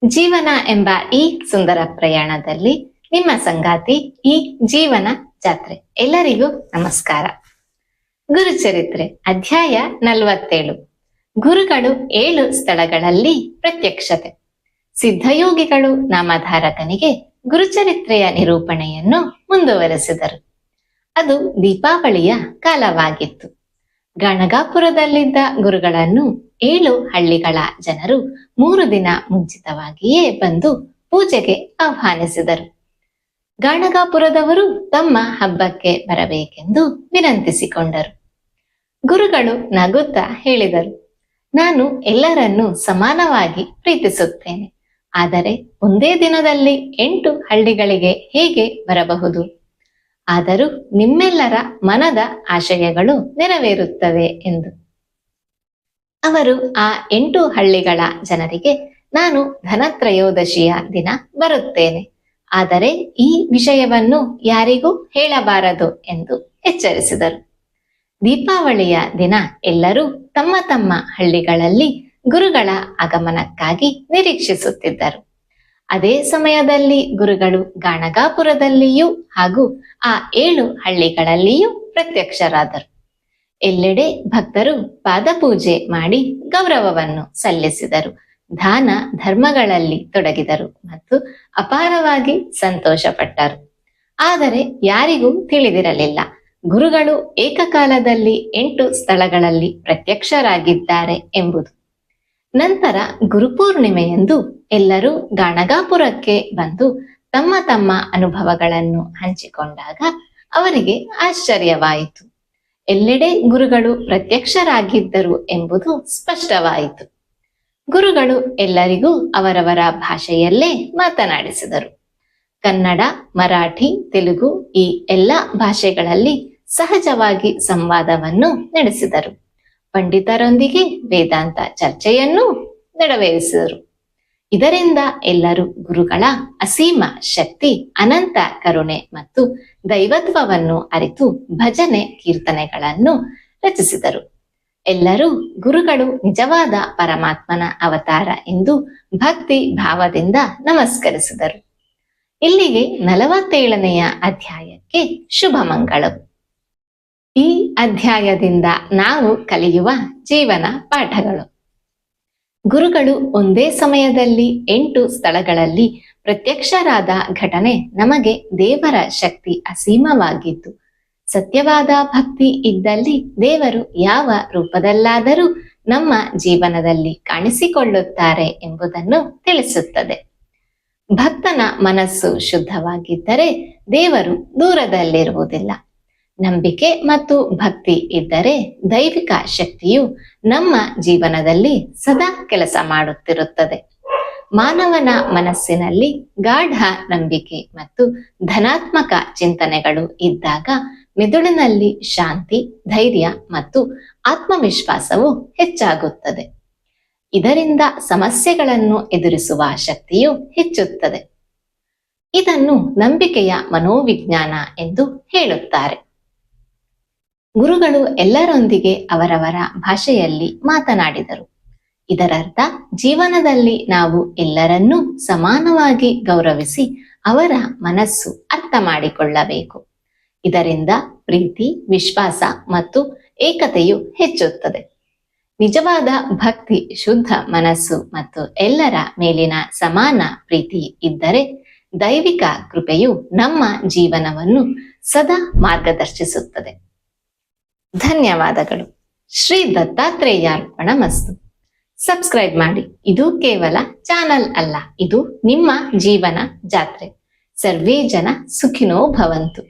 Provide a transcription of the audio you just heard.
ಜೀವನ ಎಂಬ ಈ ಸುಂದರ ಪ್ರಯಾಣದಲ್ಲಿ ನಿಮ್ಮ ಸಂಗಾತಿ ಈ ಜೀವನ ಜಾತ್ರೆ. ಎಲ್ಲರಿಗೂ ನಮಸ್ಕಾರ. ಗುರುಚರಿತ್ರೆ ಅಧ್ಯಾಯ 47. ಗುರುಗಳು 7 ಸ್ಥಳಗಳಲ್ಲಿ ಪ್ರತ್ಯಕ್ಷತೆ. ಸಿದ್ಧಯೋಗಿಗಳು ನಾಮಧಾರಕನಿಗೆ ಗುರುಚರಿತ್ರೆಯ ನಿರೂಪಣೆಯನ್ನು ಮುಂದುವರೆಸಿದರು. ಅದು ದೀಪಾವಳಿಯ ಕಾಲವಾಗಿತ್ತು. ಗಣಗಾಪುರದಲ್ಲಿದ್ದ ಗುರುಗಳನ್ನು 7 ಹಳ್ಳಿಗಳ ಜನರು 3 ದಿನ ಮುಂಚಿತವಾಗಿಯೇ ಬಂದು ಪೂಜೆಗೆ ಆಹ್ವಾನಿಸಿದರು. ಗಾಣಗಾಪುರದವರು ತಮ್ಮ ಹಬ್ಬಕ್ಕೆ ಬರಬೇಕೆಂದು ವಿನಂತಿಸಿಕೊಂಡರು. ಗುರುಗಳು ನಗುತ್ತಾ ಹೇಳಿದರು, ನಾನು ಎಲ್ಲರನ್ನೂ ಸಮಾನವಾಗಿ ಪ್ರೀತಿಸುತ್ತೇನೆ. ಆದರೆ ಒಂದೇ ದಿನದಲ್ಲಿ 8 ಹಳ್ಳಿಗಳಿಗೆ ಹೇಗೆ ಬರಬಹುದು? ಆದರೂ ನಿಮ್ಮೆಲ್ಲರ ಮನದ ಆಶಯಗಳು ನೆರವೇರುತ್ತವೆ ಎಂದು. ಅವರು ಆ 8 ಹಳ್ಳಿಗಳ ಜನರಿಗೆ, ನಾನು ಧನತ್ರಯೋದಶಿಯ ದಿನ ಬರುತ್ತೇನೆ, ಆದರೆ ಈ ವಿಷಯವನ್ನು ಯಾರಿಗೂ ಹೇಳಬಾರದು ಎಂದು ಎಚ್ಚರಿಸಿದರು. ದೀಪಾವಳಿಯ ದಿನ ಎಲ್ಲರೂ ತಮ್ಮ ತಮ್ಮ ಹಳ್ಳಿಗಳಲ್ಲಿ ಗುರುಗಳ ಆಗಮನಕ್ಕಾಗಿ ನಿರೀಕ್ಷಿಸುತ್ತಿದ್ದರು. ಅದೇ ಸಮಯದಲ್ಲಿ ಗುರುಗಳು ಗಾಣಗಾಪುರದಲ್ಲಿಯೂ ಹಾಗೂ ಆ 7 ಹಳ್ಳಿಗಳಲ್ಲಿಯೂ ಪ್ರತ್ಯಕ್ಷರಾದರು. ಎಲ್ಲೆಡೆ ಭಕ್ತರು ಪಾದಪೂಜೆ ಮಾಡಿ ಗೌರವವನ್ನು ಸಲ್ಲಿಸಿದರು, ದಾನ ಧರ್ಮಗಳಲ್ಲಿ ತೊಡಗಿದರು ಮತ್ತು ಅಪಾರವಾಗಿ ಸಂತೋಷಪಟ್ಟರು. ಆದರೆ ಯಾರಿಗೂ ತಿಳಿದಿರಲಿಲ್ಲ, ಗುರುಗಳು ಏಕಕಾಲದಲ್ಲಿ 8 ಸ್ಥಳಗಳಲ್ಲಿ ಪ್ರತ್ಯಕ್ಷರಾಗಿದ್ದಾರೆ ಎಂಬುದು. ನಂತರ ಗುರುಪೂರ್ಣಿಮೆಯಂದು ಎಲ್ಲರೂ ಗಾಣಗಾಪುರಕ್ಕೆ ಬಂದು ತಮ್ಮ ತಮ್ಮ ಅನುಭವಗಳನ್ನು ಹಂಚಿಕೊಂಡಾಗ ಅವರಿಗೆ ಆಶ್ಚರ್ಯವಾಯಿತು. ಎಲ್ಲೆಡೆ ಗುರುಗಳು ಪ್ರತ್ಯಕ್ಷರಾಗಿದ್ದರು ಎಂಬುದು ಸ್ಪಷ್ಟವಾಯಿತು. ಗುರುಗಳು ಎಲ್ಲರಿಗೂ ಅವರವರ ಭಾಷೆಯಲ್ಲೇ ಮಾತನಾಡಿಸಿದರು. ಕನ್ನಡ, ಮರಾಠಿ, ತೆಲುಗು ಈ ಎಲ್ಲ ಭಾಷೆಗಳಲ್ಲಿ ಸಹಜವಾಗಿ ಸಂವಾದವನ್ನು ನಡೆಸಿದರು. ಪಂಡಿತರೊಂದಿಗೆ ವೇದಾಂತ ಚರ್ಚೆಯನ್ನೂ ನೆರವೇರಿಸಿದರು. ಇದರಿಂದ ಎಲ್ಲರೂ ಗುರುಗಳ ಅಸೀಮ ಶಕ್ತಿ, ಅನಂತ ಕರುಣೆ ಮತ್ತು ದೈವತ್ವವನ್ನು ಅರಿತು ಭಜನೆ ಕೀರ್ತನೆಗಳನ್ನು ರಚಿಸಿದರು. ಎಲ್ಲರೂ ಗುರುಗಳು ನಿಜವಾದ ಪರಮಾತ್ಮನ ಅವತಾರ ಎಂದು ಭಕ್ತಿ ಭಾವದಿಂದ ನಮಸ್ಕರಿಸಿದರು. ಇಲ್ಲಿಗೆ 47ನೆಯ ಅಧ್ಯಾಯಕ್ಕೆ ಶುಭ ಮಂಗಳವು. ಈ ಅಧ್ಯಾಯದಿಂದ ನಾವು ಕಲಿಯುವ ಜೀವನ ಪಾಠಗಳು. ಗುರುಗಳು ಒಂದೇ ಸಮಯದಲ್ಲಿ 8 ಸ್ಥಳಗಳಲ್ಲಿ ಪ್ರತ್ಯಕ್ಷರಾದ ಘಟನೆ ನಮಗೆ ದೇವರ ಶಕ್ತಿ ಅಸೀಮವಾಗಿದ್ದು, ಸತ್ಯವಾದ ಭಕ್ತಿ ಇದ್ದಲ್ಲಿ ದೇವರು ಯಾವ ರೂಪದಲ್ಲಾದರೂ ನಮ್ಮ ಜೀವನದಲ್ಲಿ ಕಾಣಿಸಿಕೊಳ್ಳುತ್ತಾರೆ ಎಂಬುದನ್ನು ತಿಳಿಸುತ್ತದೆ. ಭಕ್ತನ ಮನಸ್ಸು ಶುದ್ಧವಾಗಿದ್ದರೆ ದೇವರು ದೂರದಲ್ಲಿರುವುದಿಲ್ಲ. ನಂಬಿಕೆ ಮತ್ತು ಭಕ್ತಿ ಇದ್ದರೆ ದೈವಿಕ ಶಕ್ತಿಯು ನಮ್ಮ ಜೀವನದಲ್ಲಿ ಸದಾ ಕೆಲಸ ಮಾಡುತ್ತಿರುತ್ತದೆ. ಮಾನವನ ಮನಸ್ಸಿನಲ್ಲಿ ಗಾಢ ನಂಬಿಕೆ ಮತ್ತು ಧನಾತ್ಮಕ ಚಿಂತನೆಗಳು ಇದ್ದಾಗ ಮೆದುಳಿನಲ್ಲಿ ಶಾಂತಿ, ಧೈರ್ಯ ಮತ್ತು ಆತ್ಮವಿಶ್ವಾಸವು ಹೆಚ್ಚಾಗುತ್ತದೆ. ಇದರಿಂದ ಸಮಸ್ಯೆಗಳನ್ನು ಎದುರಿಸುವ ಶಕ್ತಿಯು ಹೆಚ್ಚುತ್ತದೆ. ಇದನ್ನು ನಂಬಿಕೆಯ ಮನೋವಿಜ್ಞಾನ ಎಂದು ಹೇಳುತ್ತಾರೆ. ಗುರುಗಳು ಎಲ್ಲರೊಂದಿಗೆ ಅವರವರ ಭಾಷೆಯಲ್ಲಿ ಮಾತನಾಡಿದರು. ಇದರರ್ಥ ಜೀವನದಲ್ಲಿ ನಾವು ಎಲ್ಲರನ್ನೂ ಸಮಾನವಾಗಿ ಗೌರವಿಸಿ ಅವರ ಮನಸ್ಸು ಅರ್ಥ ಮಾಡಿಕೊಳ್ಳಬೇಕು. ಇದರಿಂದ ಪ್ರೀತಿ, ವಿಶ್ವಾಸ ಮತ್ತು ಏಕತೆಯು ಹೆಚ್ಚುತ್ತದೆ. ನಿಜವಾದ ಭಕ್ತಿ, ಶುದ್ಧ ಮನಸ್ಸು ಮತ್ತು ಎಲ್ಲರ ಮೇಲಿನ ಸಮಾನ ಪ್ರೀತಿ ಇದ್ದರೆ ದೈವಿಕ ಕೃಪೆಯು ನಮ್ಮ ಜೀವನವನ್ನು ಸದಾ ಮಾರ್ಗದರ್ಶಿಸುತ್ತದೆ. ಧನ್ಯವಾದಗಳು. ಶ್ರೀ ದತ್ತಾತ್ರೇಯಾರ್ಪಣಮಸ್ತು. ಸಬ್ಸ್ಕ್ರೈಬ್ ಮಾಡಿ. ಇದು ಕೇವಲ ಚಾನಲ್ ಅಲ್ಲ, ಇದು ನಿಮ್ಮ ಜೀವನ ಜಾತ್ರೆ. ಸರ್ವೇ ಜನ ಸುಖಿನೋ ಭವಂತು.